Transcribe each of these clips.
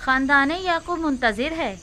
खानदान याकूब मुंतजिर है।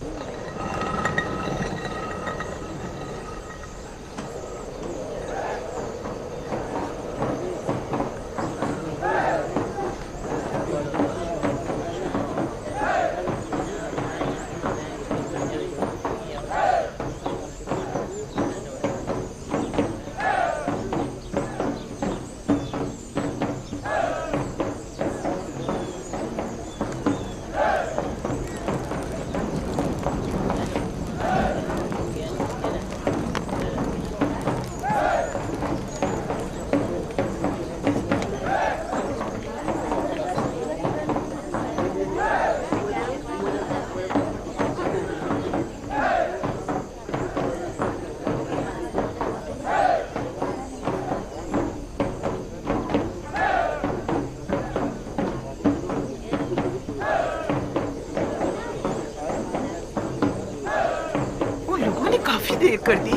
काफी देर कर दी।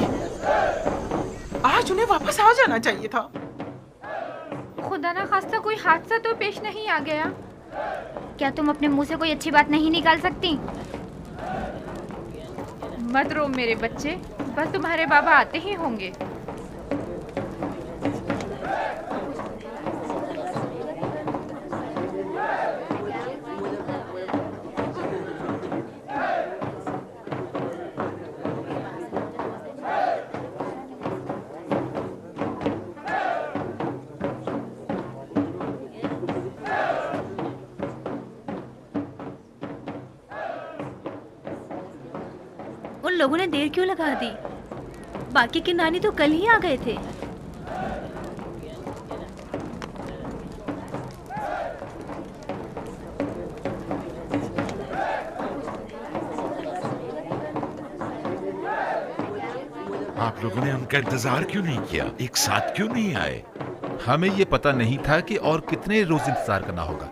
आज उन्हें वापस आ जाना चाहिए था। खुदा ना खास्ता कोई हादसा तो पेश नहीं आ गया। क्या तुम अपने मुंह से कोई अच्छी बात नहीं निकाल सकती? मत रो मेरे बच्चे, बस तुम्हारे बाबा आते ही होंगे। उन लोगों ने देर क्यों लगा दी? बाकी के नानी तो कल ही आ गए थे। आप लोगों ने उनका इंतजार क्यों नहीं किया? एक साथ क्यों नहीं आए? हमें ये पता नहीं था कि और कितने रोज इंतजार करना होगा।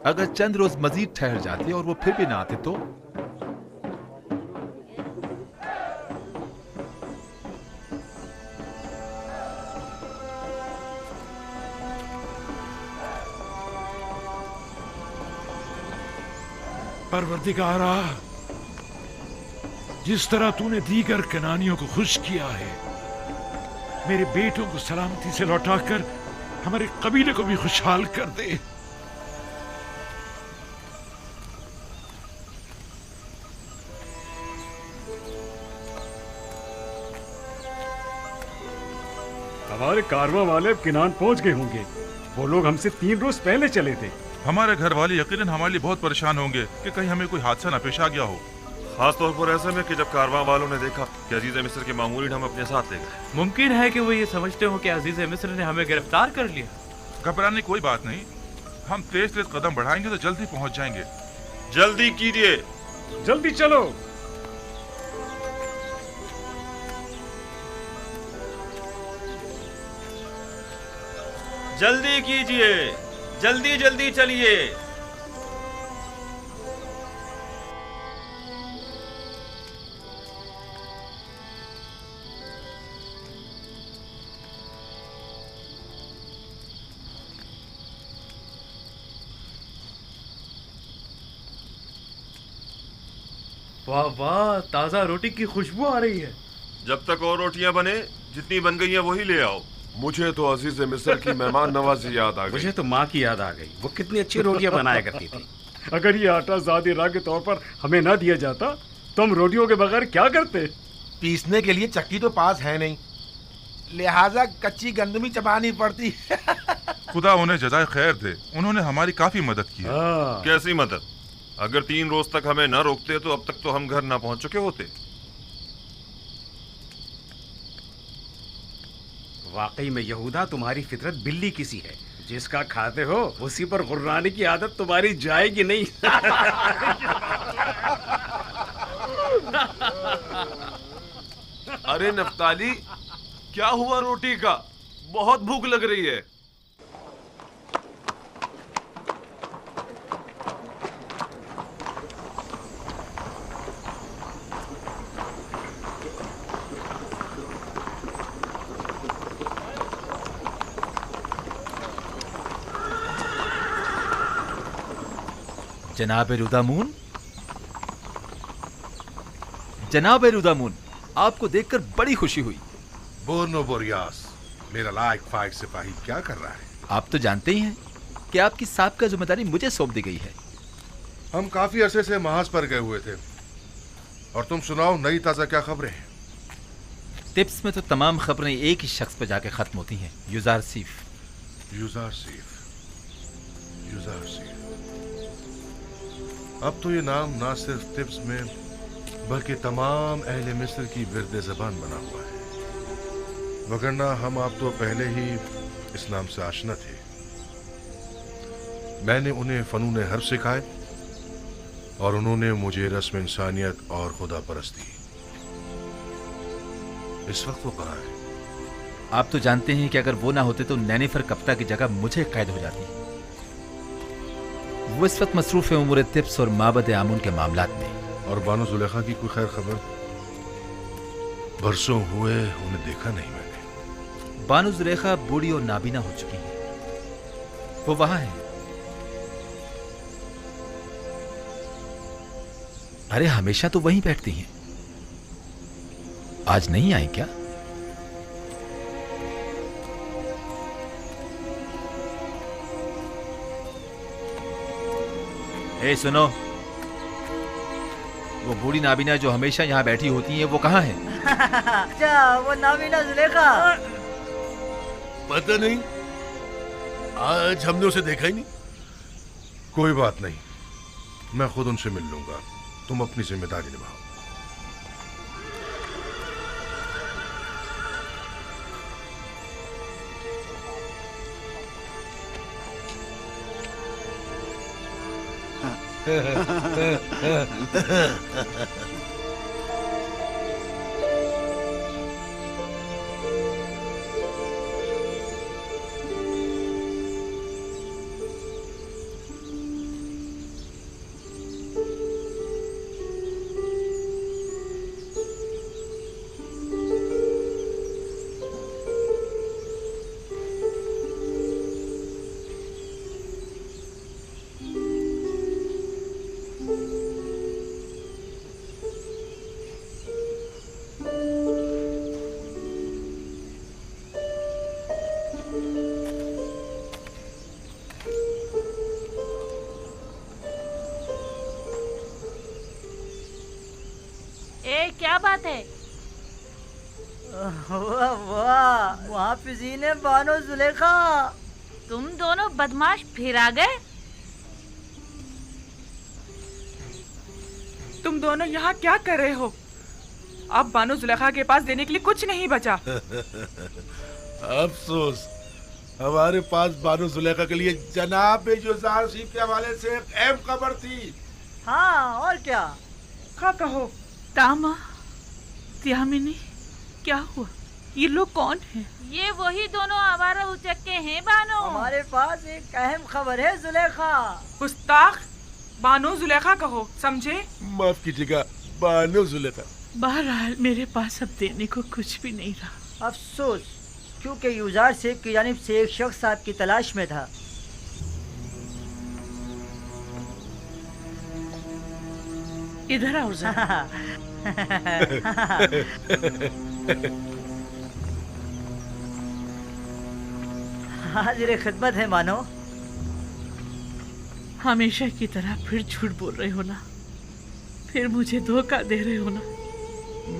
अगर चंद रोज मजीद ठहर जाते और वो फिर भी ना आते तो? परवरदिगारा, जिस तरह तूने दीगर कनानियों को खुश किया है, मेरे बेटों को सलामती से लौटाकर हमारे कबीले को भी खुशहाल कर दे। हमारे कारवां वाले अब किनान पहुंच गए होंगे। वो लोग हमसे 3 रोज पहले चले थे। हमारे घर वाले यकीनन हमारे लिए बहुत परेशान होंगे कि कहीं हमें कोई हादसा न पेश आ गया हो। खास तौर पर ऐसे में कि जब कारवां वालों ने देखा कि अजीज मिस्र के मामूली हम अपने साथ ले गए। मुमकिन है कि वो ये समझते हो कि अजीज मिस्र ने हमें गिरफ्तार कर लिया। घबराने की कोई बात नहीं, हम तेज तेज कदम बढ़ाएंगे तो जल्दी पहुंच जाएंगे। जल्दी कीजिए, जल्दी चलो। जल्दी कीजिए, जल्दी जल्दी चलिए। वाह वाह, ताजा रोटी की खुशबू आ रही है। जब तक और रोटियां बने, जितनी बन गई हैं वही ले आओ। मुझे तो अजीज मिस्र की मेहमान नवाजी याद आ गई। मुझे तो माँ की याद आ गई। वो कितनी अच्छी रोटियां बनाया करती थी। अगर ये आटा ज़ादी राह के तौर पर हमें ना दिया जाता तो हम रोटियों के बगैर क्या करते? पीसने के लिए चक्की तो पास है नहीं, लिहाजा कच्ची गंदमी चबानी पड़ती। खुदा उन्हें जज़ाए खैर दे, उन्होंने हमारी काफी मदद की है। कैसी मदद? अगर 3 रोज तक हमें न रोकते तो अब तक तो हम घर ना पहुंच चुके होते। वाकई में यहूदा, तुम्हारी फितरत बिल्ली किसी है। जिसका खाते हो उसी पर गुर्राने की आदत तुम्हारी जाएगी नहीं। अरे नफ्ताली, क्या हुआ रोटी का? बहुत भूख लग रही है। जनाब रुदामून, जनाब रुदामुन, आपको देखकर बड़ी खुशी हुई। बोर्नो बोरियास, मेरा लायक फाइक सिपाही क्या कर रहा है? आप तो जानते ही हैं कि आपकी साबका जिम्मेदारी मुझे सौंप दी गई है। हम काफी अरसे से महाज पर गए हुए थे। और तुम सुनाओ, नई ताजा क्या खबरें हैं? टिप्स में तो तमाम खबरें एक ही शख्स पर जाके खत्म होती हैं, यूजारसीफ। यूजारसीफ, यूजारसीफ। अब तो ये नाम ना सिर्फ टिप्स में बल्कि तमाम अहले मिस्र की विर्द ज़बान बना हुआ है। वगरना हम आप तो पहले ही इस नाम से आशना थे। मैंने उन्हें फनून हर्ब सिखाए और उन्होंने मुझे रस्म इंसानियत और खुदा परस्ती। इस वक्त वो कहाँ है? आप तो जानते हैं कि अगर वो ना होते तो नैनीफर कप्ता की जगह मुझे कैद हो जाती। वो इस वक्त मसरूफ है उमूर तिब्स और माबद आमून के मामलात में। और बानो जुलेखा की कोई खैर खबर? बरसों हुए उन्हें देखा नहीं मैंने। बानो जुलेखा बूढ़ी और नाबीना हो चुकी है। वो वहां है। अरे हमेशा तो वहीं बैठती हैं। आज नहीं आई क्या? ए सुनो, वो बूढ़ी नाबीना जो हमेशा यहाँ बैठी होती है वो कहाँ है? क्या वो नाबीना जुलेखा? पता नहीं, आज हमने उसे देखा ही नहीं। कोई बात नहीं, मैं खुद उनसे मिल लूंगा। तुम अपनी जिम्मेदारी निभाओ। क्या बात है? वाह वाह, मुहाफिज़ीन बानो जुलेखा, तुम दोनों बदमाश फिर आ गए। तुम दोनों यहाँ क्या कर रहे हो? अब बानो जुलेखा के पास देने के लिए कुछ नहीं बचा। अफसोस, हमारे पास बानो जुलेखा के लिए जनाब यूजारसीफ के हवाले से एक अहम खबर थी। हाँ, और क्या? हाँ कहो। तामा, त्यामिनी, क्या हुआ? ये लोग कौन हैं? ये वही दोनों आवारा उचक्के हैं बानो। हमारे पास एक अहम खबर है जुलेखा। गुस्ताख, बानो जुलेखा कहो, समझे? माफ कीजिएगा, बानो जुलेखा। बहरहाल मेरे पास अब देने को कुछ भी नहीं रहा। अफसोस, क्योंकि यूजारसीफ की जानिब से एक शख्स आपकी तलाश में था। इधर आओ जरा। हाजिर खिदमत है मानो। हमेशा की तरह फिर झूठ बोल रहे हो ना? फिर मुझे धोखा दे रहे हो ना?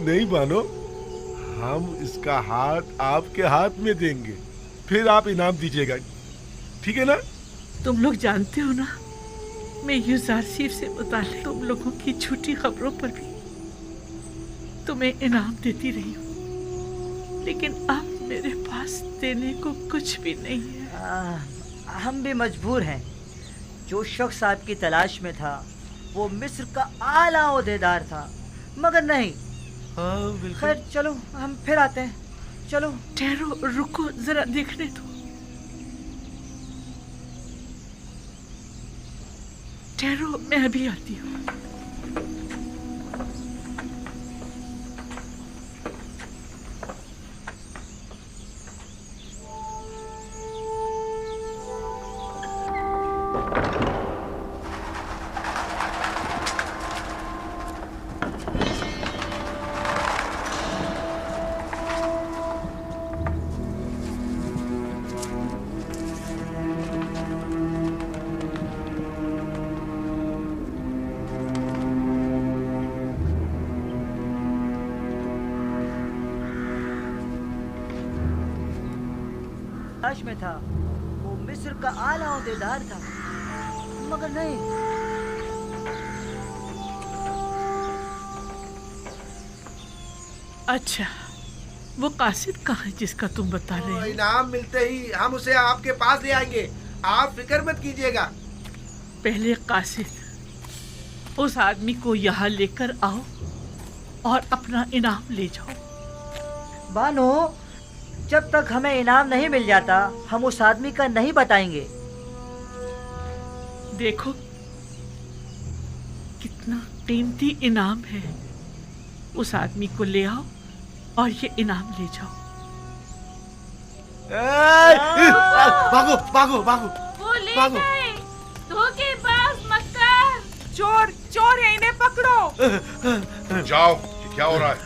नहीं मानो, हम इसका हाथ आपके हाथ में देंगे, फिर आप इनाम दीजिएगा, ठीक है ना? तुम लोग जानते हो ना, मैं यूजारसीफ से मुताल्लिक तुम लोगों की झूठी खबरों पर भी तुम्हें इनाम देती रही हूँ, लेकिन अब मेरे पास देने को कुछ भी नहीं है। हम भी मजबूर हैं। जो शख्स आपकी तलाश में था वो मिस्र का आला ओहदेदार था, मगर नहीं। खैर चलो, हम फिर आते हैं। चलो। ठहरो, रुको, जरा देखने दो। ठहरो, मैं अभी आती हूँ। तलाश में था। वो मिस्र का आला ओहदेदार था, मगर नहीं। अच्छा, वो कासिद कहाँ है जिसका तुम बता रहे हो? इनाम मिलते ही हम उसे आपके पास ले आएंगे, आप फिक्र मत कीजिएगा। पहले कासिद उस आदमी को यहाँ लेकर आओ और अपना इनाम ले जाओ। बानो, जब तक हमें इनाम नहीं मिल जाता हम उस आदमी का नहीं बताएंगे। देखो कितना कीमती इनाम है। उस आदमी को ले आओ और ये इनाम ले जाओ। भागो भागो भागो वो ले भागो। गए। धोखेबाज मक्कार। चोर चोर है, इन्हें पकड़ो। जाओ, ये क्या हो रहा है?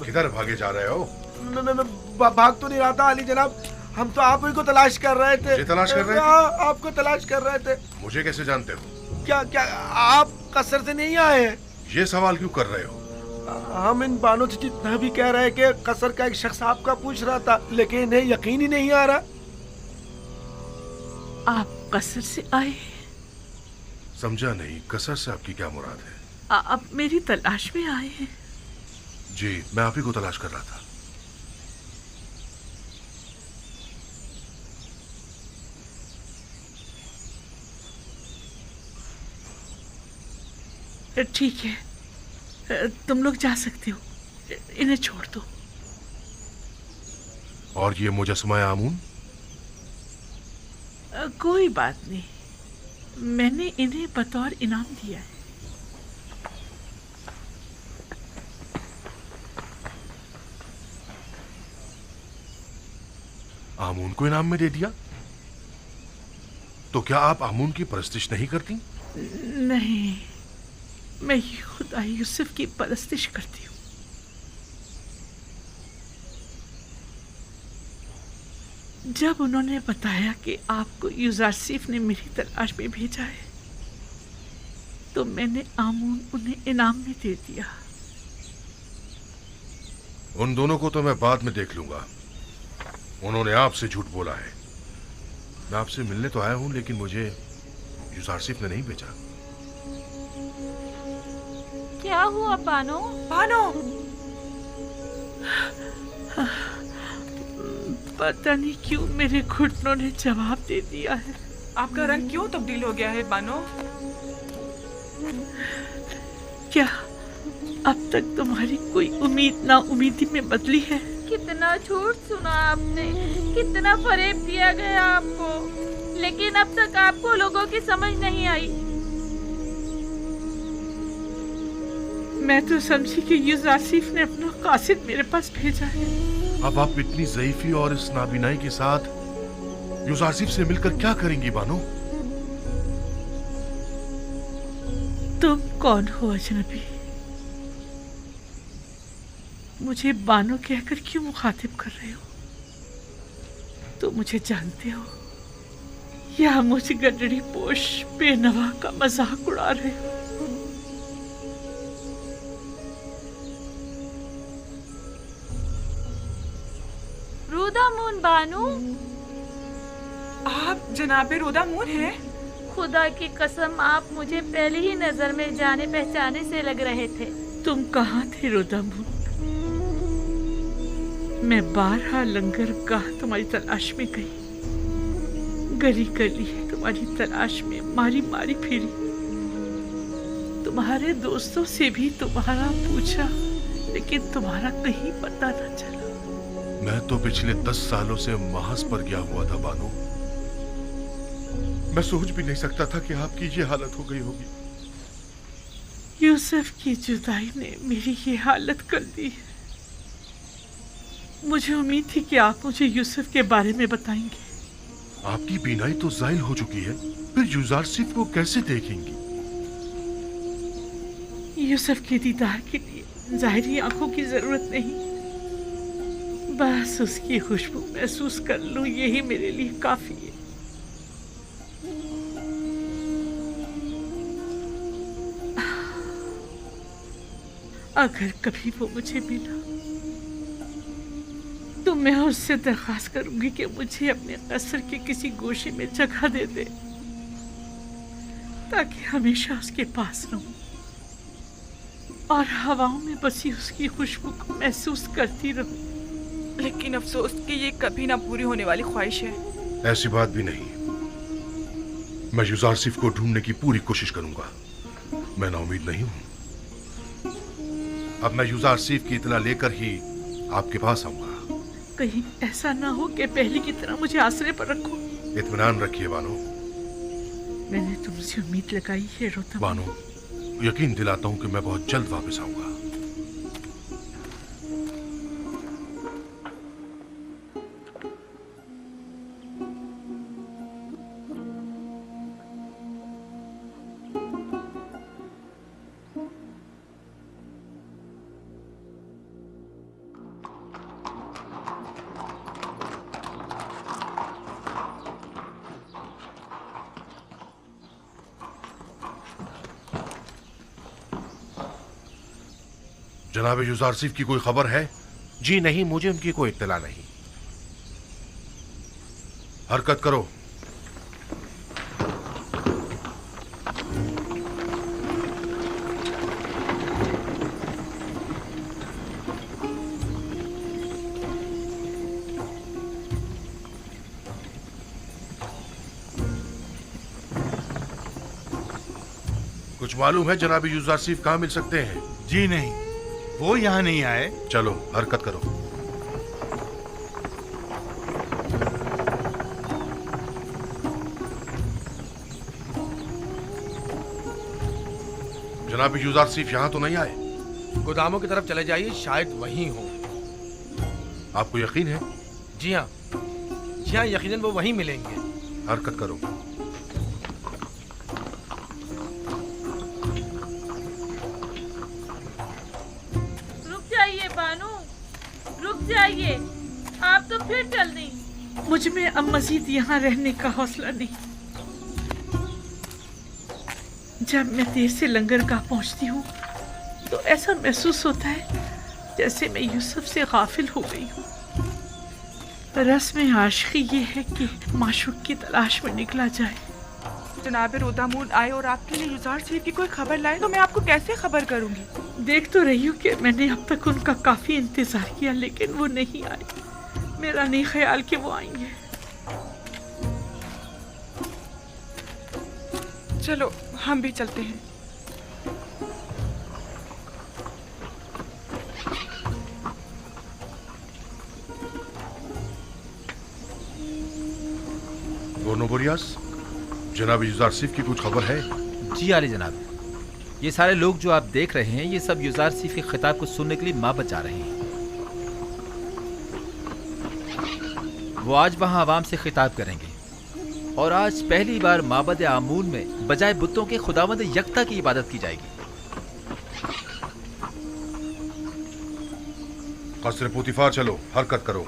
किधर भागे जा रहे हो? मैं भाग तो नहीं रहा था अली जनाब, हम तो आप ही को तलाश कर रहे थे। मुझे तलाश कर रहे थे? आपको तलाश कर रहे थे। मुझे कैसे जानते हो? क्या क्या आप कसर से नहीं आए हैं? ये सवाल क्यों कर रहे हो? हम इन बानों से जितना भी कह रहे हैं कि कसर का एक शख्स आपका पूछ रहा था, लेकिन इन्हें यकीन ही नहीं आ रहा। आप कसर से आए? समझा नहीं, कसर से आपकी क्या मुराद है? आप मेरी तलाश में आए हैं? जी, मैं आप ही को तलाश कर रहा था। ठीक है, तुम लोग जा सकते हो, इन्हें छोड़ दो। और ये मुजस्मा आमून? कोई बात नहीं, मैंने इन्हें बतौर इनाम दिया है। आमून को इनाम में दे दिया? तो क्या आप आमून की परस्तिश नहीं करती? नहीं, मैं खुदा यूसुफ की परस्तिश करती हूँ। जब उन्होंने बताया कि आपको यूसुफ ने मेरी तलाश में भेजा है, तो मैंने आमून उन्हें इनाम में दे दिया। उन दोनों को तो मैं बाद में देख लूंगा। उन्होंने आपसे झूठ बोला है। मैं आपसे मिलने तो आया हूं, लेकिन मुझे यूसुफ ने नहीं भेजा। क्या हुआ बानो? बानो, पता नहीं क्यों मेरे घुटनों ने जवाब दे दिया है। आपका रंग क्यों तब्दील हो गया है बानो? क्या अब तक तुम्हारी कोई उम्मीद ना उम्मीदी में बदली है? कितना झूठ सुना आपने, कितना फरेब दिया गया आपको, लेकिन अब तक आपको लोगों की समझ नहीं आई। मैं तो समझी कि यूसुफ ने अपना कासिद मेरे पास भेजा है। अब आप इतनी ज़ईफ़ी और इस नाबीनाई के साथ यूसुफ से मिलकर क्या करेंगी बानो? तुम कौन हो अजनबी? मुझे बानो कहकर क्यों मुखातिब कर रहे हो? तुम मुझे जानते हो या मुझे गडरी पोश बेनवा का मजाक उड़ा रहे हो? रोदामून बानो, आप जनाबे रोदामून हैं? खुदा की कसम, आप मुझे पहली ही नजर में जाने पहचाने से लग रहे थे। तुम कहाँ थे रोदामून? मैं बारहा लंगर गाह तुम्हारी तलाश में गई, गली गली तुम्हारी तलाश में मारी मारी फिरी, तुम्हारे दोस्तों से भी तुम्हारा पूछा, लेकिन तुम्हारा कहीं पता न चला। मैं तो पिछले 10 सालों से महज पर गया हुआ था बानो। मैं सोच भी नहीं सकता था कि आपकी ये हालत हो गई होगी। यूसुफ की जुदाई ने मेरी ये हालत कर दी है। मुझे उम्मीद थी कि आप मुझे यूसुफ के बारे में बताएंगे। आपकी बीनाई तो ज़ाइल हो चुकी है, फिर यूसुफ को कैसे देखेंगी? यूसुफ के दीदार के लिए ज़ाहिरी आंखों की जरूरत नहीं, बस उसकी खुशबू महसूस कर लूं, यही मेरे लिए काफी है। अगर कभी वो मुझे मिला तो मैं उससे दरख्वास्त करूंगी कि मुझे अपने कसर के किसी गोशे में जगह दे दे, ताकि हमेशा उसके पास रहूं और हवाओं में बसी उसकी खुशबू को महसूस करती रहूं। लेकिन अफसोस कि ये कभी ना पूरी होने वाली ख्वाहिश है। ऐसी बात भी नहीं। मैं युजारसिफ को ढूंढने की पूरी कोशिश करूंगा। मैं नाउमीद नहीं हूं। अब मैं युजारसिफ की इत्तला लेकर ही आपके पास आऊंगा। कहीं ऐसा ना हो कि पहले की तरह मुझे आसरे पर रखो। इत्मीनान रखिए बानो। मैंने तुमसे उम्मीद लगाई है रोतम। बानो, यकीन दिलाता हूं कि मैं बहुत जल्द वापस आऊंगा। जनाब युजारसिफ की कोई खबर है? जी नहीं, मुझे उनकी कोई इत्तला नहीं। हरकत करो। कुछ मालूम है जनाब युजारसिफ कहां मिल सकते हैं? जी नहीं, वो यहाँ नहीं आए। चलो हरकत करो। जनाब युजारसिफ यहाँ तो नहीं आए? गोदामों की तरफ चले जाइए, शायद वहीं हो। आपको यकीन है? जी हाँ, यकीनन वो वहीं मिलेंगे। हरकत करो। जाइए, आप तो फिर चल दी। मुझ में अब मजीद यहाँ रहने का हौसला नहीं। जब मैं देर से लंगरगाह पहुँचती हूँ तो ऐसा महसूस होता है जैसे मैं यूसुफ से गाफिल हो गई हूँ। रस्म आशिकी ये है कि माशूक की तलाश में निकला जाए। जनाब रोदामून आए और आपके लिए युजारसिफ की कोई खबर लाए तो मैं आपको कैसे खबर करूंगी? देख तो रही हूँ कि मैंने अब तक उनका काफी इंतजार किया, लेकिन वो नहीं आए। मेरा नहीं ख्याल कि वो आएंगे। चलो हम भी चलते हैं। गोनोबोरियास, जनाब युजारसिफ की कुछ खबर है? जी आले जनाब, ये सारे लोग जो आप देख रहे हैं ये सब युजारसिफ के खिताब को सुनने के लिए माबद जा रहे हैं। वो आज वहां आवाम से खिताब करेंगे और आज पहली बार माबद आमून में बजाय बुतों के खुदावंद यकता की इबादत की जाएगी। कसर पुतिफार चलो, हरकत करो।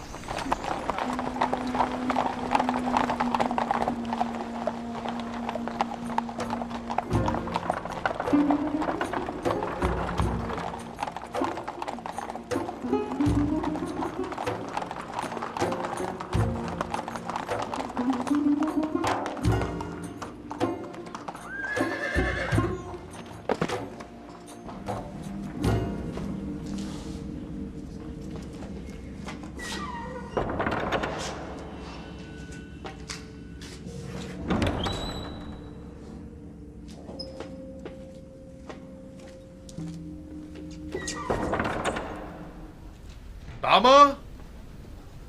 दामा,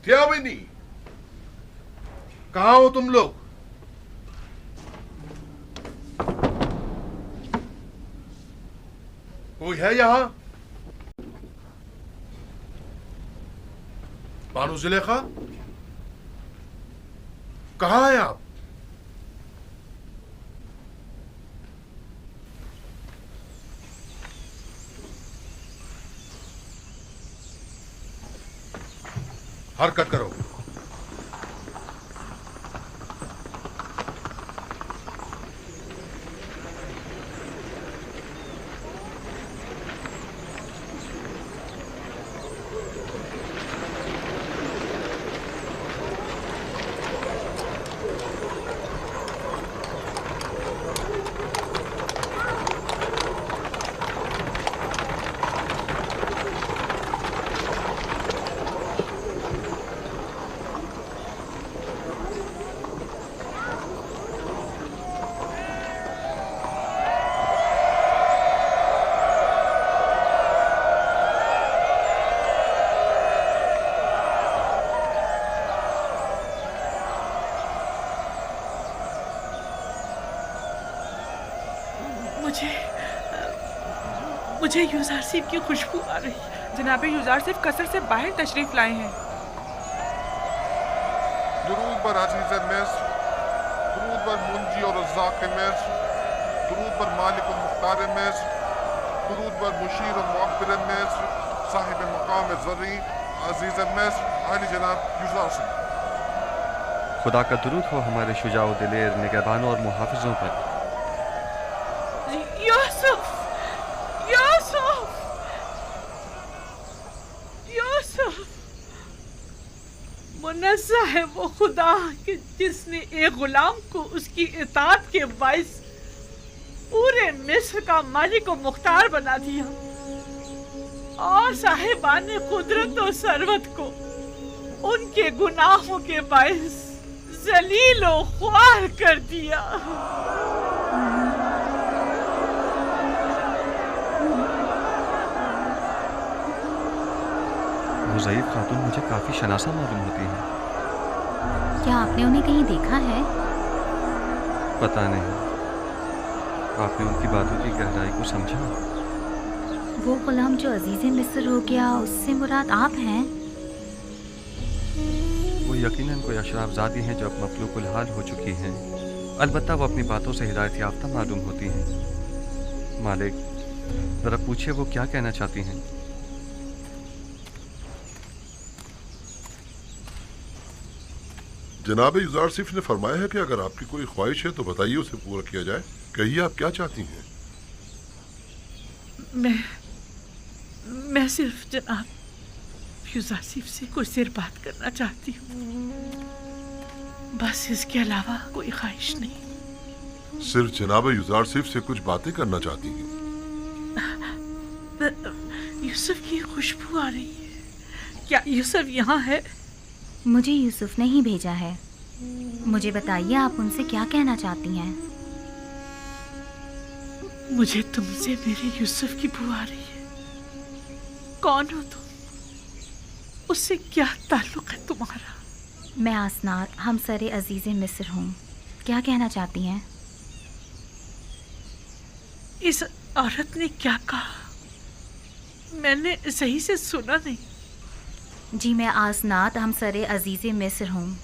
क्या बनी? कहाँ हो तुम लोग? कोई है यहाँ? बानो जुलेखा, कहाँ हैं आप? हरकत करो। मुझे यूजारसीफ की खुशबू आ रही है। जनाबे यूजारसीफ कसर से बाहर तशरीफ लाए हैं। दुरूद बर अजीज़ मिस्र, दुरूद बर मुंजी और रज़्ज़ाक़ मिस्र, दुरूद बर मालिक और मुख्तार मिस्र, दुरूद बर मुशीर और मुअब्बिर मिस्र, साहिब मकाम ज़र्री अजीज़ मिस्र, आली जनाब यूजारसीफ। खुदा का दुरूद हो हमारे शुजाओ दिलेर निगहबानों और मुहाफिजों पर। यूसुफ, यूसुफ, यूसुफ, मुनज़्ज़ह है वो खुदा कि जिसने एक गुलाम को उसकी इताअत के बाइस पूरे मिस्र का मालिक और मुख्तार बना दिया और साहिबान कुदरत और सरवत को उनके गुनाहों के बाइस जलील और ख्वार कर दिया। वो ज़ईफ़ खातून मुझे काफ़ी शनासा मालूम होती है। क्या आपने उन्हें कहीं देखा है? पता नहीं, आपने उनकी बातों की गहराई को समझा? वो गुलाम जो अजीज़े मिस्र हो गया, उससे मुराद आप हैं? वो यकीनन कोई अशराफज़ादी हैं जो अब मखलूकुल हाल हो चुकी हैं। अलबत्ता वो अपनी बातों से हिदायत याफ्ता मालूम होती हैं। मालिक, ज़रा पूछिए वो क्या कहना चाहती हैं। जनाब यूजारसीफ ने फरमाया है कि अगर आपकी कोई ख्वाहिश है तो बताइए, उसे पूरा किया जाए। कहिए आप क्या चाहती हैं। मैं सिर्फ जनाब यूजारसीफ से कुछ देर बात करना चाहती हूँ, बस इसके अलावा कोई ख्वाहिश नहीं। सिर्फ जनाब यूजारसीफ से कुछ बातें करना चाहती हैं। यूसुफ की खुशबू आ रही है। क्या यूसुफ यहाँ है? मुझे यूसुफ ने ही भेजा है। मुझे बताइए आप उनसे क्या कहना चाहती हैं? मुझे तुमसे मेरे यूसुफ की बू आ रही है। कौन हो तुम? उससे क्या ताल्लुक है तुम्हारा? मैं आसनात हमसरे अजीज़े मिस्र हूँ। क्या कहना चाहती हैं? इस औरत ने क्या कहा? मैंने सही से सुना नहीं। जी, मैं आसनात हमसरे अजीज़े मिस्र हूँ,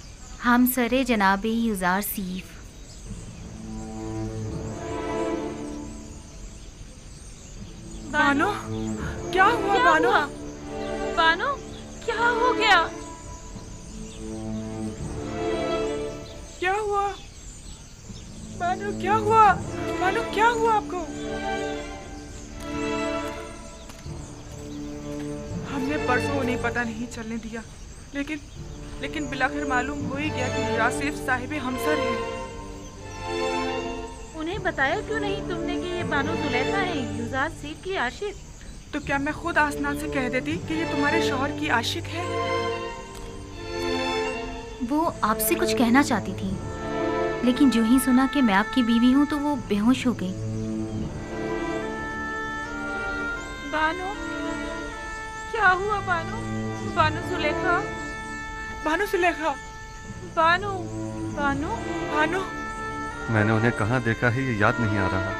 हमसरे जनाब यूजारसीफ। बानो, क्या हुआ बानो? बानो, क्या हो गया? क्या हुआ बानो? क्या हुआ बानो? क्या हुआ आपको? हमने परसों उन्हें पता नहीं चलने दिया, लेकिन बिलाखिर मालूम हो ही गया कि यूजारसीफ साहिब हमसर है। उन्हें बताया क्यों नहीं तुमने कि ये बानो जुलेखा है, यूजारसीफ की आशिक? तो क्या मैं खुद आसनान से कह देती कि ये तुम्हारे शौहर की आशिक है? वो आपसे कुछ कहना चाहती थी, लेकिन जो ही सुना कि मैं आपकी बीवी हूँ तो वो बेहोश हो गई। बानो, क्या हुआ बानो? बानो जुलेखा, बानो जुलेखा, बानो, बानो, बानो। मैंने उन्हें कहाँ देखा है ये याद नहीं आ रहा।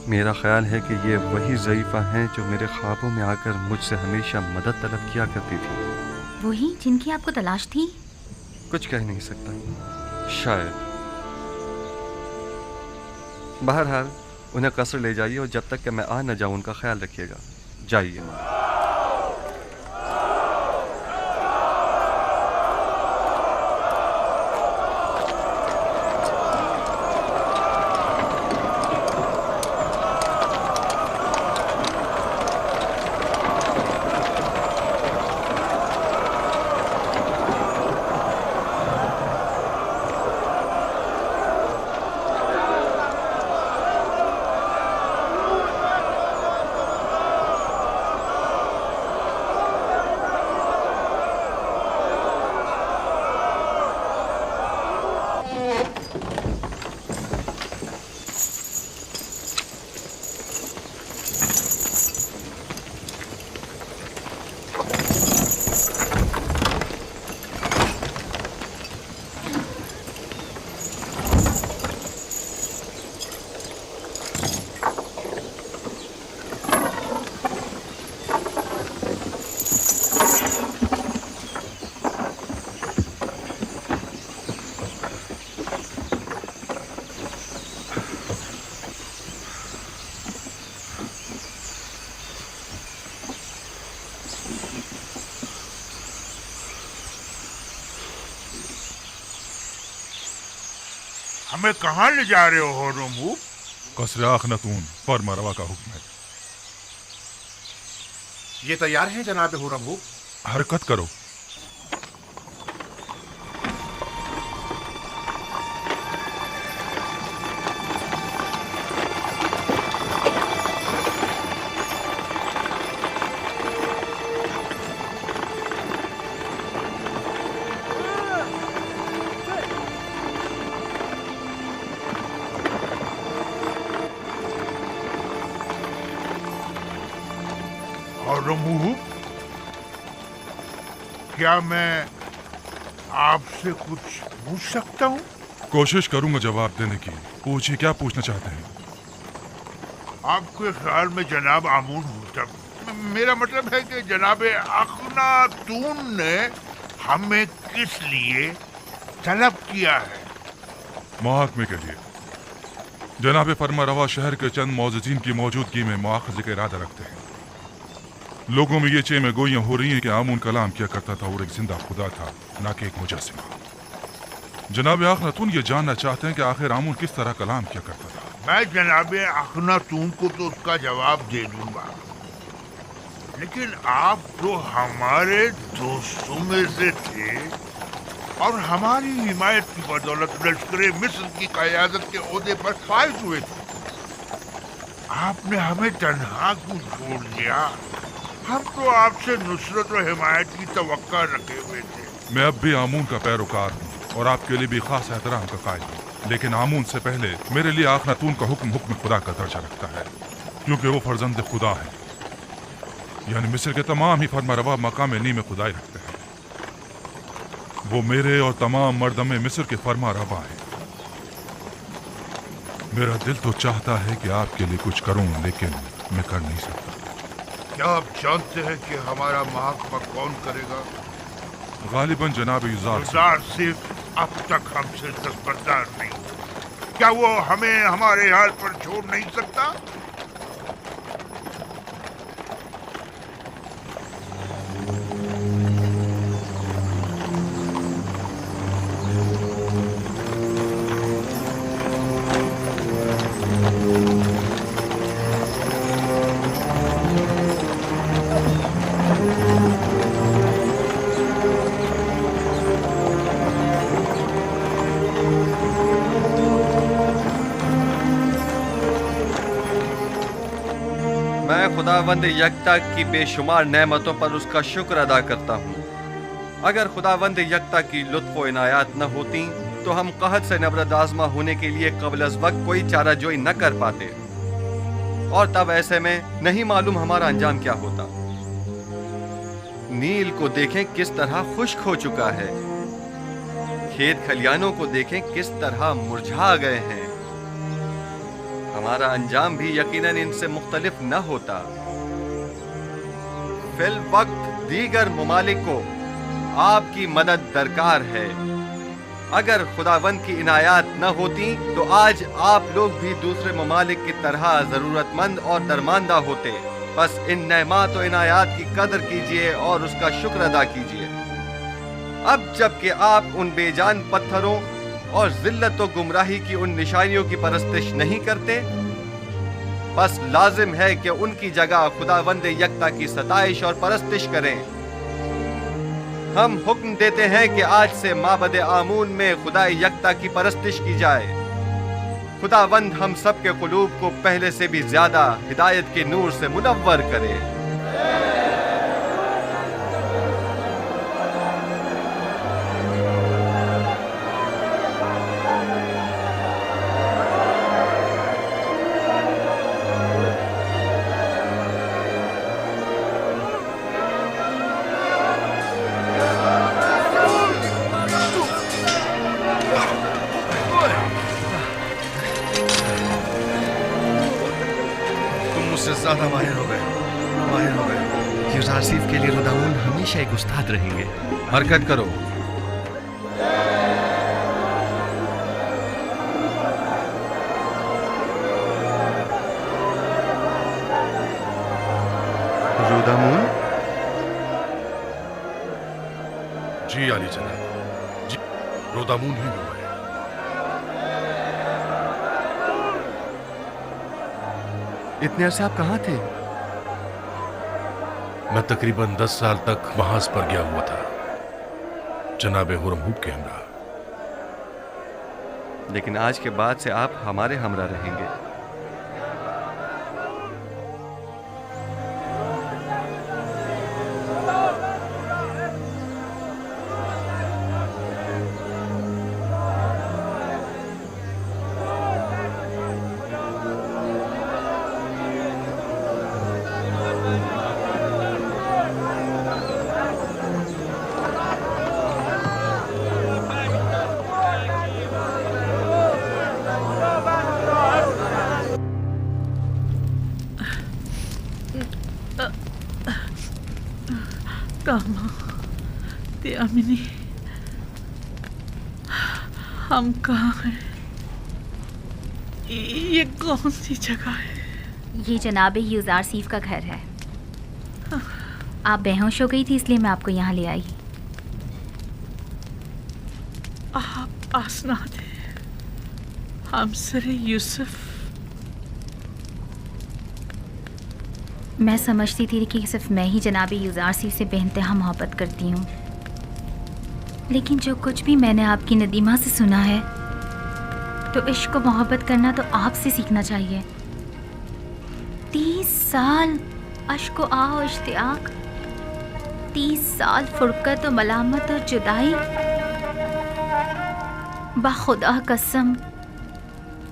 मेरा ख्याल है कि ये वही ज़ईफ़ा हैं जो मेरे ख्वाबों में आकर मुझसे हमेशा मदद तलब किया करती थी। वही जिनकी आपको तलाश थी? कुछ कह नहीं सकता, शायद। बहरहाल उन्हें कसर ले जाइए और जब तक कि मैं आ न जाऊं उनका ख्याल रखिएगा। जाइए। हमें कहाँ ले जा रहे हो रमू? कसर आखनतून फर्मा रवा का हुक्म है। ये तैयार है जनाब हुरमू? हरकत करो। रमू, क्या मैं आपसे कुछ पूछ सकता हूँ? कोशिश करूंगा जवाब देने की। पूछिए, क्या पूछना चाहते हैं? आपके ख्याल में जनाब आमून होता, मेरा मतलब है कि जनाब अखनातून ने हमें किस लिए तलब किया है? मुहाकमे के लिए। जनाब फरमा रवा शहर के चंद मौजूदीन की मौजूदगी में मुआखजे का इरादा रखते हैं। लोगों में ये चेमे गोइयां हो रही हैं कि आमून कलाम किया करता था और एक जिंदा खुदा था, ना कि एक मुजस्सिमा। जनाब अखनातून ये जानना चाहते हैं कि आखिर आमून किस तरह कलाम किया करता था। मैं जनाब अखनातून को तो उसका जवाब दे दूंगा, लेकिन आप तो हमारे दोस्तों में से थे और हमारी हिमायत की बदौलत लश्कर मिस्र की क़यादत के ओहदे पर फाइज हुए थे। आपने हमें तन्हा क्यों छोड़ दिया? हम तो आपसे नुसरत और हिमायत की तवक्का रखे हुए थे। मैं अब भी आमून का पैरोकार हूँ और आपके लिए भी खास एहतराम का कायल हूँ, लेकिन आमून से पहले मेरे लिए अखनातून का हुक्म खुदा का दर्जा रखता है, क्योंकि वो फर्जंद खुदा है। यानी मिस्र के तमाम ही फर्मारवा मकाम नीम खुदाई रखते हैं। वो मेरे और तमाम मर्दमे मिस्र के फर्मारवा हैं। मेरा दिल तो चाहता है कि आपके लिए कुछ करूं, लेकिन मैं कर नहीं सकता। क्या आप जानते हैं कि हमारा मुहाकमा कौन करेगा? गालिबन जनाब युज़ार सिर्फ अब तक हमसे दस्तबरदार नहीं। क्या वो हमें हमारे हाल पर छोड़ नहीं सकता? खुदावंद यकता की बेशुमार नेमतों पर उसका शुक्र अदा करता हूँ। अगर खुदावंद यकता की लुत्फ़ व इनायात न होती तो हम कहत से नबरद आज़मा होने के लिए क़ब्ल अज़ वक्त कोई चाराजोई न कर पाते, और तब ऐसे में नहीं मालूम हमारा अंजाम क्या होता। नील को देखें किस तरह खुश्क हो चुका है, खेत खलियानों को देखें किस तरह मुरझा गए हैं। हमारा अंजाम भी यकीनन इनसे मुख्तलिफ न होता। फिल वक्त दीगर मुमालिक को आपकी मदद दरकार है। अगर खुदावंद की इनायात न होती तो आज आप लोग भी दूसरे मुमालिक की तरह जरूरतमंद और दरमांदा होते। बस इन नेमात और इनायात की कदर कीजिए और उसका शुक्र अदा कीजिए। अब जबकि आप उन बेजान पत्थरों और जिल्लत व गुमराही की उन निशानियों की परस्तिश नहीं करते, बस लाजिम है कि उनकी जगह खुदावंद यकता की सताइश और परस्तिश करें। हम हुक्म देते हैं कि आज से माबद आमून में खुदा यकता की परस्तिश की जाए। खुदावंद हम सब के कुलूब को पहले से भी ज्यादा हिदायत के नूर से मुनव्वर करे। ज्यादा माहिर हो गए। युज़ार सीफ के लिए रुदामून हमेशा एक उस्ताद रहेंगे। हरकत करो। रुदामून? जी आली जनाब, जी रुदामून ही हुआ है। इतने अरसे आप कहाँ थे? मैं तकरीबन 10 साल तक महाज पर गया हुआ था, जनाब हुरमहूब के हमरा। लेकिन आज के बाद से आप हमारे हमरा रहेंगे। कामा, त्यामिनी, हम कहाँ हैं? ये कौन सी जगह है? ये जनाब यूज़ार सीफ का घर है। आप बेहोश हो गई थी इसलिए मैं आपको यहाँ ले आई। आप आसनाद हैं, हमसरे यूसुफ। मैं समझती थी कि सिर्फ मैं ही जनाब यूज़ार सीफ से बेइंतहा मोहब्बत करती हूँ, लेकिन जो कुछ भी मैंने आपकी नदीमा से सुना है तो इश्क को मोहब्बत करना तो आपसे सीखना चाहिए। 30 साल अश्क आ और इश्तियाक, 30 साल फुरकत और मलामत और जुदाई। बाखुदा कसम,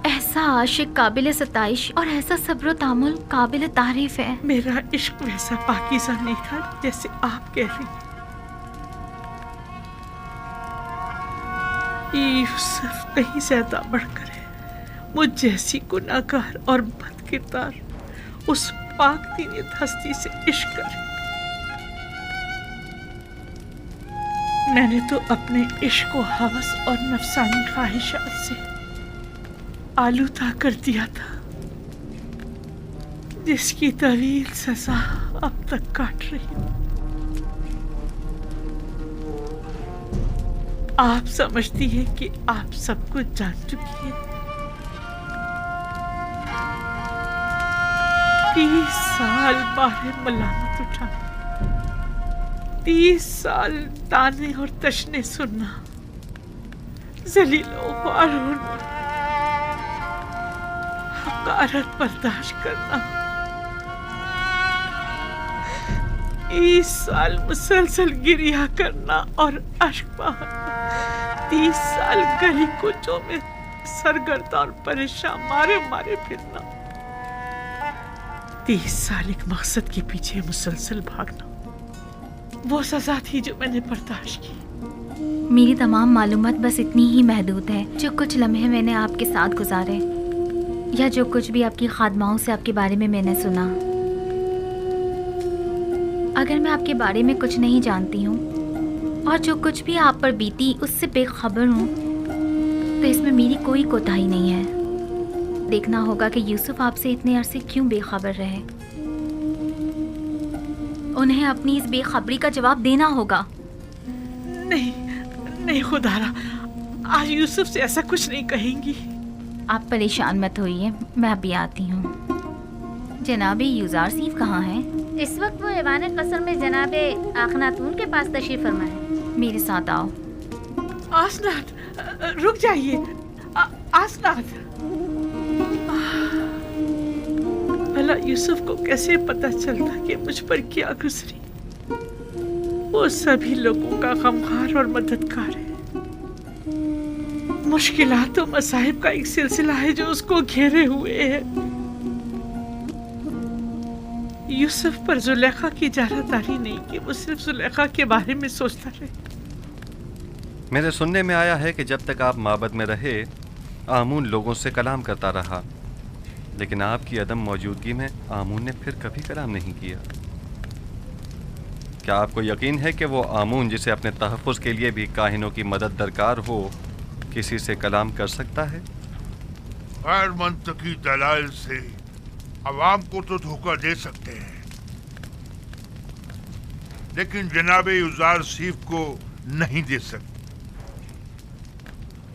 ऐसा आशिक काबिल सताइश और ऐसा सब्र तामुल काबिल तारीफ है। मेरा इश्क वैसा पाकीज़ा नहीं था जैसे आप कह रही हैं। यूसुफ कहीं ज्यादा बढ़कर है। मुझ जैसी गुनाहगार और बदकिरदार उस पाक दीनियत हस्ती से इश्क करे। मैंने तो अपने इश्क को हवस और नफसानी ख्वाहिशात से आलूदा कर दिया था, जिसकी तवील सजा अब तक काट रही हूँ। आप समझती हैं कि आप सब कुछ जान चुकी हैं। 30 साल बारे मलामत उठाना, 30 साल ताने और तशने सुनना, जलीलो ख्वार होना, हकारत बर्दाश्त करना, 30 साल मुसलसल गिरिया करना और अश्क बहाना, 30 साल गली कुचों में सरगर्दा और परेशान मारे मारे फिरना, 30 साल एक मकसद के पीछे मुसलसल भागना, वो सजा थी जो मैंने बर्दाश्त की। मेरी तमाम मालूमात बस इतनी ही महदूद है। जो कुछ लम्हे मैंने आपके साथ गुजारे या जो कुछ भी आपकी खादमाओं से आपके बारे में मैंने सुना, अगर मैं आपके बारे में कुछ नहीं जानती हूँ और जो कुछ भी आप पर बीती उससे बेखबर हूँ तो इसमें मेरी कोई कोताही नहीं है। देखना होगा कि यूसुफ आपसे इतने अरसे क्यों बेखबर रहे। उन्हें अपनी इस बेखबरी का जवाब देना होगा। नहीं नहीं खुदारा, आज यूसुफ से ऐसा कुछ नहीं कहेंगी। आप परेशान मत होइए, मैं अभी आती हूँ। जनाबे यूज़ार सीफ कहाँ हैं? इस वक्त वो ऐवान कसर में जनाबे आखनातून के पास तशरीफ फरमा है। मेरे साथ आओ। आसनाद, रुक जाइए। आसनाद, भला यूसुफ को कैसे पता चलता कि मुझ पर क्या गुजरी? वो सभी लोगों का गमखार और मददगार है। मुश्किलात और मसाइब का एक सिलसिला है जो उसको घेरे हुए है। यूसुफ पर जुलेखा की जारादारी नहीं कि वो सिर्फ जुलेखा के बारे में सोचता रहे। मेरे सुनने में आया है कि जब तक आप माबद में रहे आमून लोगों से कलाम करता रहा, लेकिन आपकी अदम मौजूदगी में आमून ने फिर कभी कलाम नहीं किया। क्या आपको यकीन है कि वो आमून जिसे अपने तहफ़्फ़ुज़ के लिए भी काहिनों की मदद दरकार हो किसी से कलाम कर सकता है? गैर मंतकी दलाइल से अवाम को तो धोखा दे सकते हैं, लेकिन जनाबे यूज़ार सीफ को नहीं दे सकते।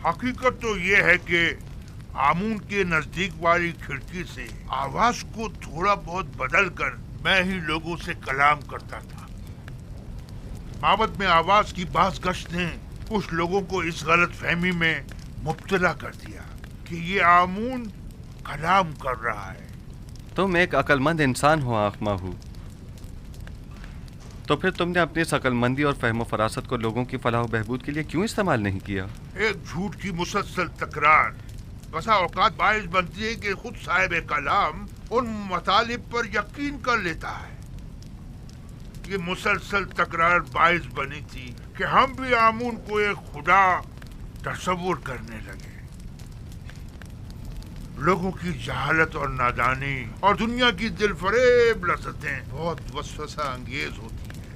हकीकत तो ये है कि आमून के नजदीक वाली खिड़की से आवाज को थोड़ा बहुत बदलकर मैं ही लोगों से कलाम करता था। माबद में आवाज की बाज गश्त ने कुछ लोगों को इस गलत फहमी में मुब्तला कर दिया कि ये आमून कलाम कर रहा है। तुम एक अक्लमंद इंसान हो आँख माहू, तो फिर तुमने अपनी इस अक्लमंदी और फहम फरासत को लोगों की फलाह बहबूद के लिए क्यों इस्तेमाल नहीं किया? एक झूठ की मुसलसल तकरार बसा औकात बाइस बनती है कि खुद साहिब कलाम उन मतालिब पर यकीन कर लेता है। ये मुसलसल तकरार बाइस बनी थी कि हम भी आमून को एक खुदा तस्वुर करने लगे। लोगों की जहालत और नादानी और दुनिया की दिलफरेब लज़्ज़तें बहुत वसवसा अंगेज होती हैं।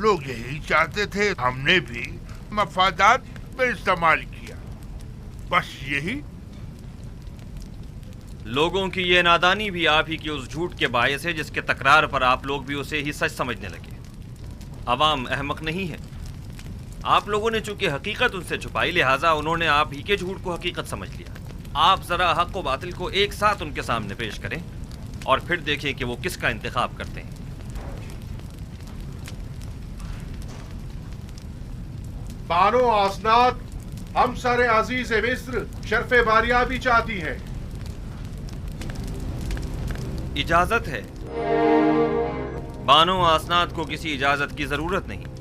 लोग यही चाहते थे, हमने भी मफादात में इस्तेमाल किया, बस यही। लोगों की ये नादानी भी आप ही की उस झूठ के बायस है जिसके तकरार पर आप लोग भी उसे ही सच समझने लगे। अवाम अहमक नहीं है। आप लोगों ने चूंकि हकीकत उनसे छुपाई, लिहाजा उन्होंने आप ही के झूठ को हकीकत समझ लिया। आप जरा हक व बातिल को एक साथ उनके सामने पेश करें और फिर देखें कि वो किसका इंतखाब करते हैं। बानो आसनाद, हम सारे अजीज मिस्र शर्फे बारियाबी चाहती हैं। इजाजत है। बानो आसनाद को किसी इजाजत की जरूरत नहीं।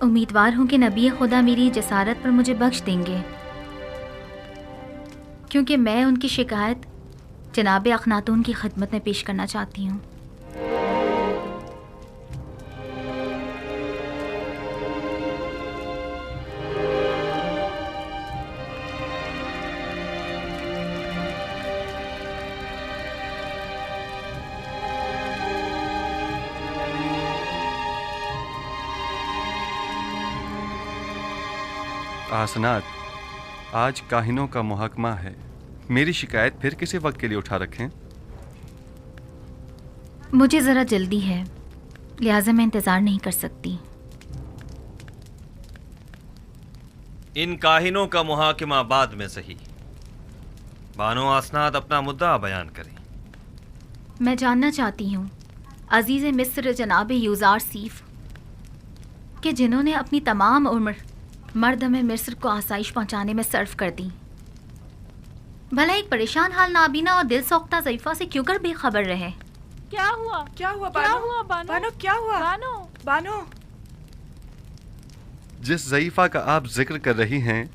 उम्मीदवार हूं कि नबी खुदा मेरी जसारत पर मुझे बख्श देंगे, क्योंकि मैं उनकी शिकायत जनाब अखनातून की खिदमत में पेश करना चाहती हूँ। आसनाद, आज काहिनों का मुहकमा है। मेरी शिकायत फिर किसी वक्त के लिए उठा रखें। मुझे ज़रा जल्दी है, लिहाजा मैं इंतज़ार नहीं कर सकती। इन काहिनों का मुहाकिमा बाद में सही। बानो आसनाद अपना मुद्दा बयान करें। मैं जानना चाहती हूँ अजीज़ मिस्र जनाब यूज़ार सीफ कि जिन्होंने अपनी तमाम उम्र मर्द में मिस्र को आसाइश पहुँचाने में सर्फ कर दी, भला एक परेशान हाल नाबीना और दिल सौख्ता ज़ईफ़ा से क्यों कर बेखबर रहे? क्या हुआ? क्या हुआ क्या बानो? हुआ बानो? बानो क्या हुआ? बानो बानो जिस ज़ईफ़ा का आप जिक्र कर रही हैं,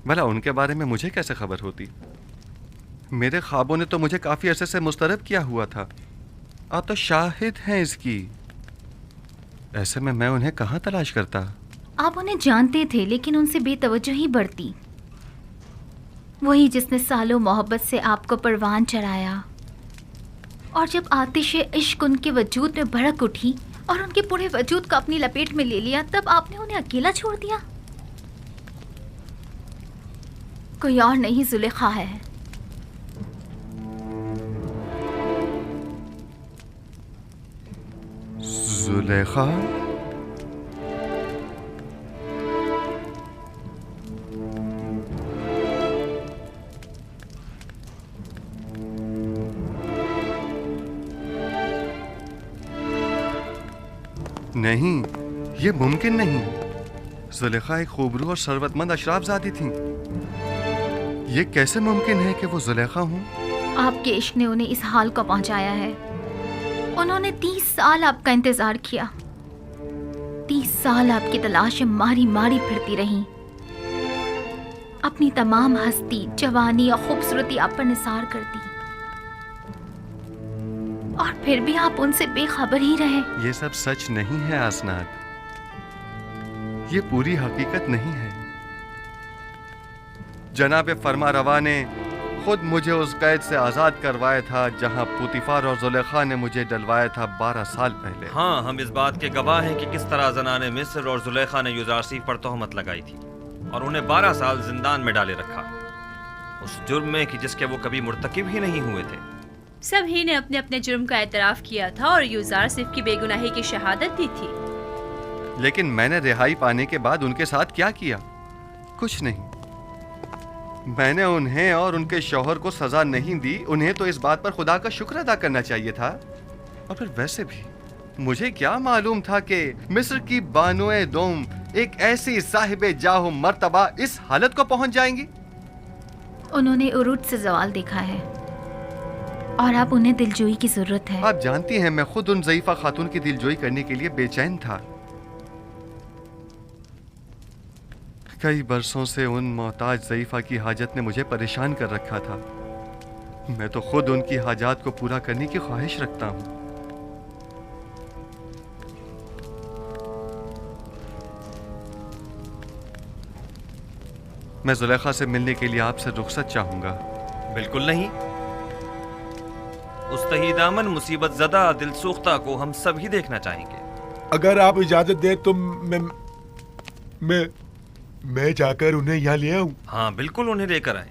भला उनके बारे में मुझे कैसे खबर होती? मेरे ख्वाबों ने तो मुझे काफ़ी अरसे से मुस्तरब किया हुआ था। आप तो शाहिद हैं इसकी। ऐसे में मैं उन्हें कहाँ तलाश करता? आप उन्हें जानते थे, लेकिन उनसे बेतवज्जोही बरती। वही जिसने सालों मोहब्बत से आपको परवान चढ़ाया, और जब आतिश इश्क उनके वजूद में भड़क उठी और उनके पूरे वजूद को अपनी लपेट में ले लिया, तब आपने उन्हें अकेला छोड़ दिया। कोई और नहीं, जुलेखा है। जुलेखा? नहीं, ये मुमकिन नहीं। जुलेखा एक खूबरू और शरबतमंद अशराफजादी थी। ये कैसे मुमकिन है कि वो जुलेखा हूँ? आपके इश्क ने उन्हें इस हाल को पहुंचाया है। उन्होंने 30 साल आपका इंतजार किया। 30 साल आपकी तलाश में मारी मारी फिरती रही। अपनी तमाम हस्ती, जवानी और खूबसूरती आप पर निसार कर दी, और फिर भी आप उनसे बेखबर ही रहे। ये सब सच नहीं है आसनाद। ये पूरी हकीकत नहीं है। जनाब फरमा रवा ने खुद मुझे उस कैद से आज़ाद करवाया था जहां पुतीफार और जुलेखा ने मुझे डलवाया था 12 साल पहले। हाँ, हम इस बात के गवाह हैं कि किस तरह ज़नाने मिस्र और जुलेखा ने यूज़ारसीफ पर तोहमत लगाई थी और उन्हें 12 साल जिंदान में डाले रखा, उस जुर्म में कि जिसके वो कभी मुर्तकिब ही नहीं हुए थे। सभी ने अपने अपने जुर्म का एतराफ़ किया था और यूज़ारसीफ की बेगुनाही की शहादत दी थी। लेकिन मैंने रिहाई पाने के बाद उनके साथ क्या किया? कुछ नहीं। मैंने उन्हें और उनके शौहर को सजा नहीं दी। उन्हें तो इस बात पर खुदा का शुक्र अदा करना चाहिए था। और फिर वैसे भी मुझे क्या मालूम था कि मिस्र की बानोए दोम एक ऐसी साहिबे जाहो मर्तबा इस हालत को पहुंच जाएंगी। उन्होंने उरूज से ज़वाल देखा है और अब उन्हें दिलजोई की जरूरत है। आप जानती हैं, मैं खुद उन ज़ईफ़ा खातून की दिलजोई करने के लिए बेचैन था। कई बरसों से उन मोहताज ज़ईफ़ा की हाजत ने मुझे परेशान कर रखा था। मैं तो खुद उनकी हाजात को पूरा करने की ख्वाहिश रखता हूँ। मैं जुलेखा से मिलने के लिए आपसे रुखसत चाहूंगा। बिल्कुल नहीं। उस तहीदामन मुसीबत ज़दा दिलसोख्ता को हम सभी देखना चाहेंगे। अगर आप इजाजत दें तो मैं जाकर उन्हें यहाँ ले आऊं। हाँ बिल्कुल, उन्हें लेकर आए।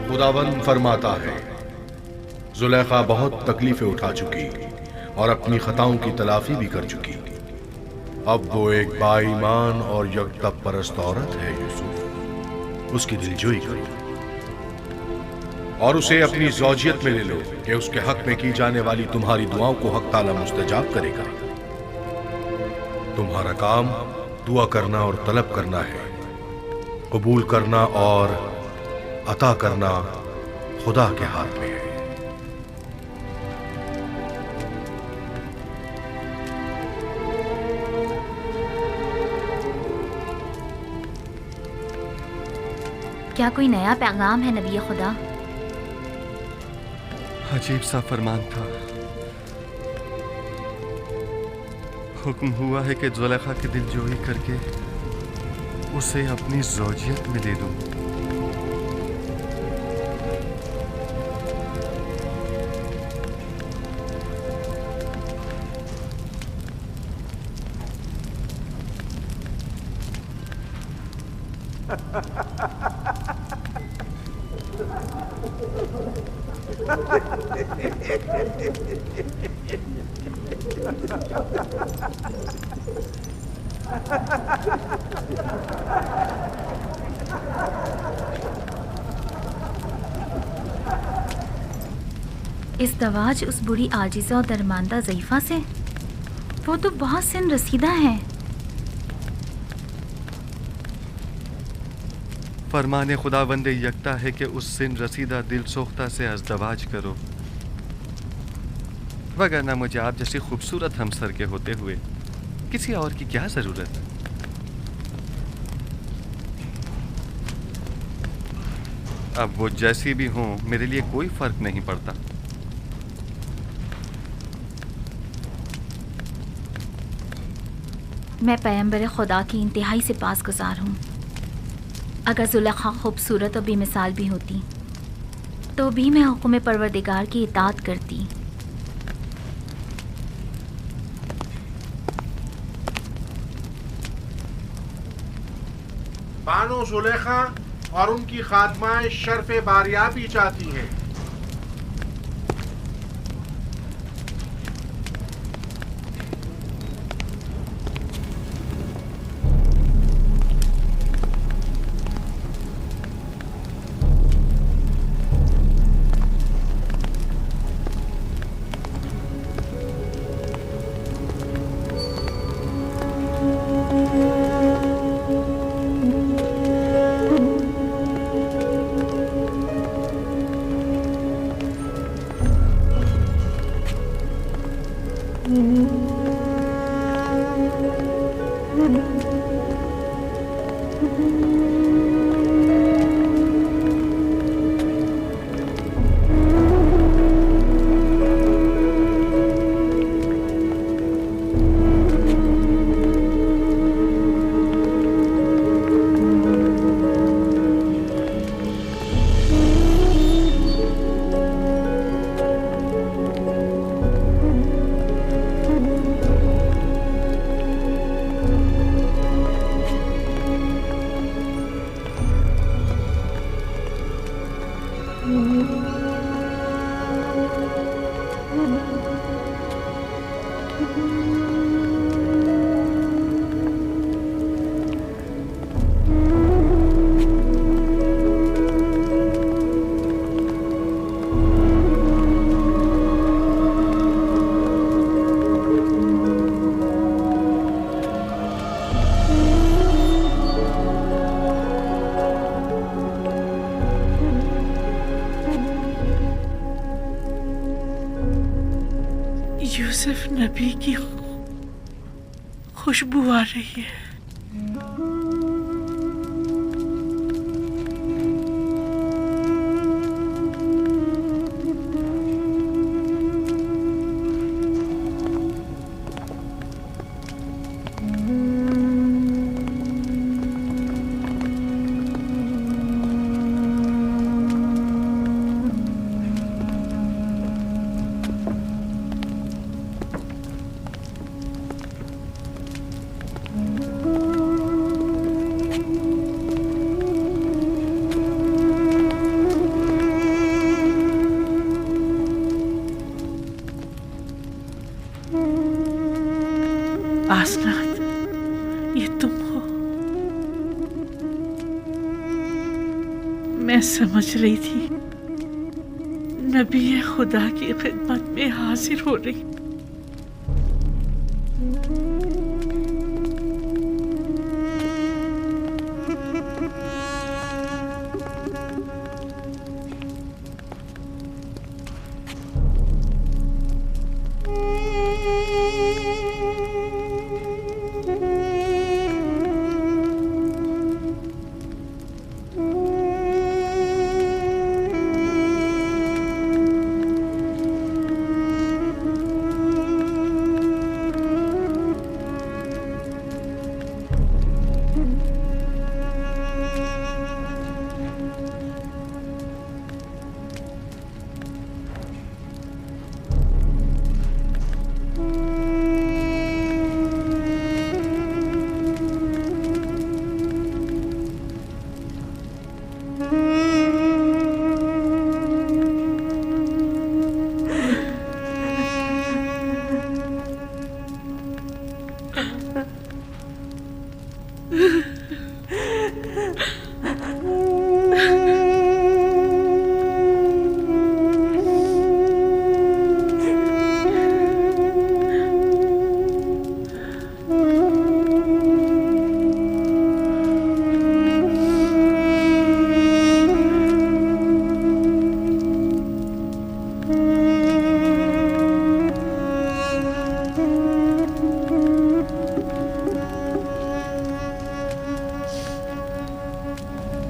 खुदावंद फरमाता है, जुलेखा बहुत तकलीफें उठा चुकी और अपनी खताओं की तलाफी भी कर चुकी। अब वो एक बाईमान और यकतब परस्त औरत है। यूसुफ, उसकी दिलजोई करो और उसे अपनी ज़ौजियत में ले लो कि उसके हक में की जाने वाली तुम्हारी दुआओं को हक ताला मुस्तजाब करेगा। तुम्हारा काम दुआ करना और तलब करना है। कबूल करना और अता करना खुदा के हाथ में है। क्या कोई नया पैगाम है नबी खुदा? अजीब सा फरमान था। हुक्म हुआ है कि जुलेखा की दिलजोई करके उसे अपनी ज़ौजियत में ले लूं। इज़्दवाज उस बुरी आजिज़ा और दरमांदा ज़ईफ़ा से? वो तो बहुत सिन रसीदा है। फरमाने खुदावंद यकता है कि उस सिन रसीदा दिल सोख्ता से अज़दवाज करो, वगरना मुझे आप जैसी खूबसूरत हमसर के होते हुए किसी और की क्या जरूरत। अब वो जैसी भी हों, मेरे लिए कोई फर्क नहीं पड़ता। मैं पैगंबर खुदा की इंतहाई से पासगुज़ार हूँ। अगर जुलेखा खूबसूरत और बेमिसाल भी होती तो भी मैं हुक्म परवरदिगार की इताअत करती। बानो जुलेखा और उनकी खादमाएं शर्फ़े बारियाबी चाहती हैं। यूसुफ नबी की खुशबू आ रही है। आसनात, ये तुम हो। मैं समझ रही थी नबी खुदा की खिदमत में हाजिर हो रही।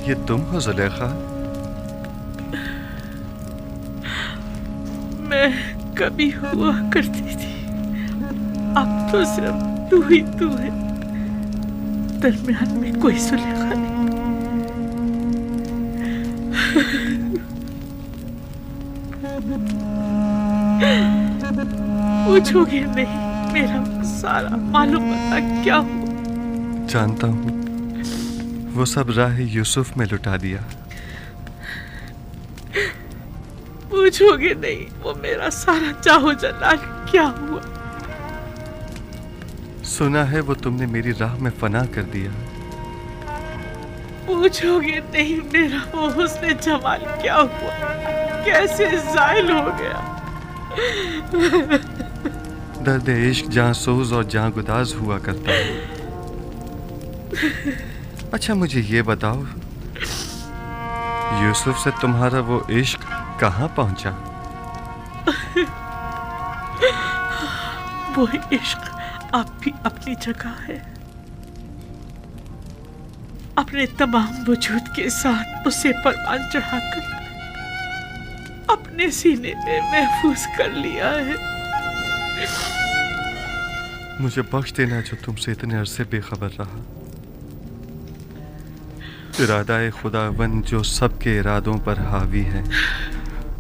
ये तुम हो जुलेखा? मैं कभी हुआ करती थी, अब तो सिर्फ तू ही तू है। दरमियान में कोई जुलेखा नहीं। पूछोगे नहीं मेरा सारा मालूम पता क्या हुआ? जानता हूँ, वो सब राह यूसुफ में लुटा दिया। पूछोगे नहीं वो मेरा सारा चाहो जलाल क्या हुआ? सुना है वो तुमने मेरी राह में फना कर दिया। पूछोगे नहीं मेरा वो हुस्न जमाल क्या हुआ? कैसे जायल हो गया? दर्द इश्क जहाँ सोज और जहाँ गुदाज हुआ करता है। अच्छा मुझे ये बताओ, यूसुफ से तुम्हारा वो इश्क कहाँ पहुंचा? वो इश्क अब भी अपनी जगह है। अपने तमाम वजूद के साथ उसे परवान चढ़ाकर अपने सीने में महफूज कर लिया है। मुझे बख्श देना जो तुमसे इतने अरसे बेखबर रहा। इरादा खुदावंद जो सबके इरादों पर हावी है,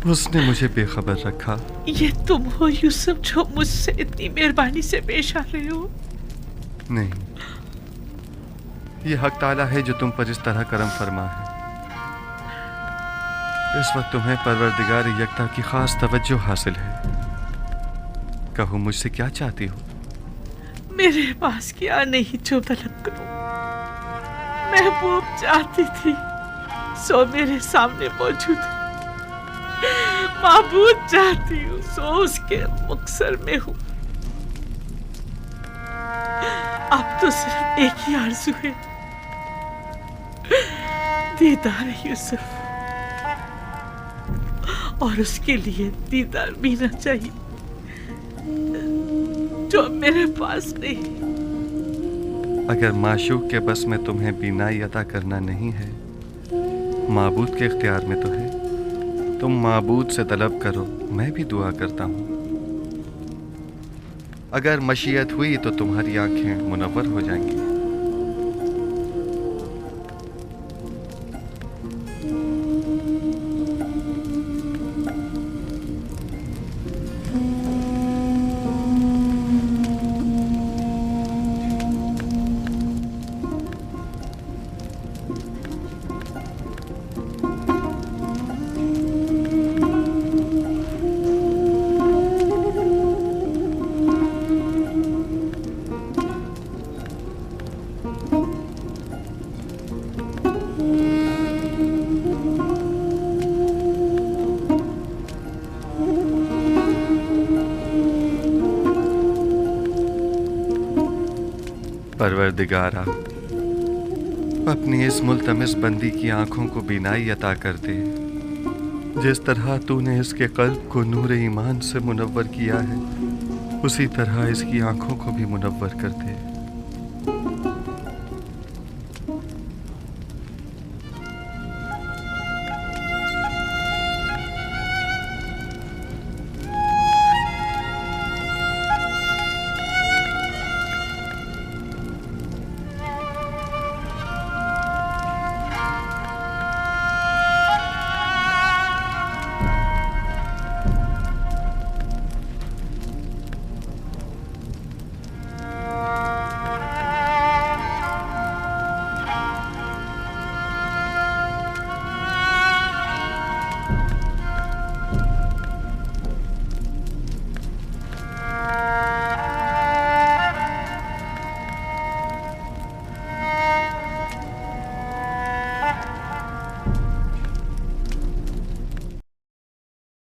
उसने मुझे बेखबर रखा। ये तुम हो यूसुफ जो मुझसे इतनी मेहरबानी से पेश आ रहे हो? नहीं, ये हक ताला है जो तुम पर इस तरह करम फरमा है। इस वक्त तुम्हें परवरदिगार यकता की खास तवज्जो हासिल है। कहो मुझसे क्या चाहती हो? मेरे पास क्या नहीं जो तलब करूं। महबूब चाहती थी सो मेरे सामने मौजूद है। माबूद चाहती हूँ सो उसके मुक्सर में हूँ। अब तो सिर्फ एक ही आरज़ू है, दीदार यूसुफ, और उसके लिए दीदार मिलना चाहिए जो मेरे पास नहीं। अगर माशूक के बस में तुम्हें बीनाई अता करना नहीं है, माबूद के इख्तियार में तो है। तुम माबूद से तलब करो, मैं भी दुआ करता हूँ। अगर मशीयत हुई तो तुम्हारी आंखें मुनव्वर हो जाएंगी। परवरदिगारा, अपनी इस मुल्तमिस बंदी की आंखों को बीनाई अता कर दे। जिस तरह तूने इसके कल्ब को नूर ईमान से मुनव्वर किया है, उसी तरह इसकी आंखों को भी मुनव्वर कर दे।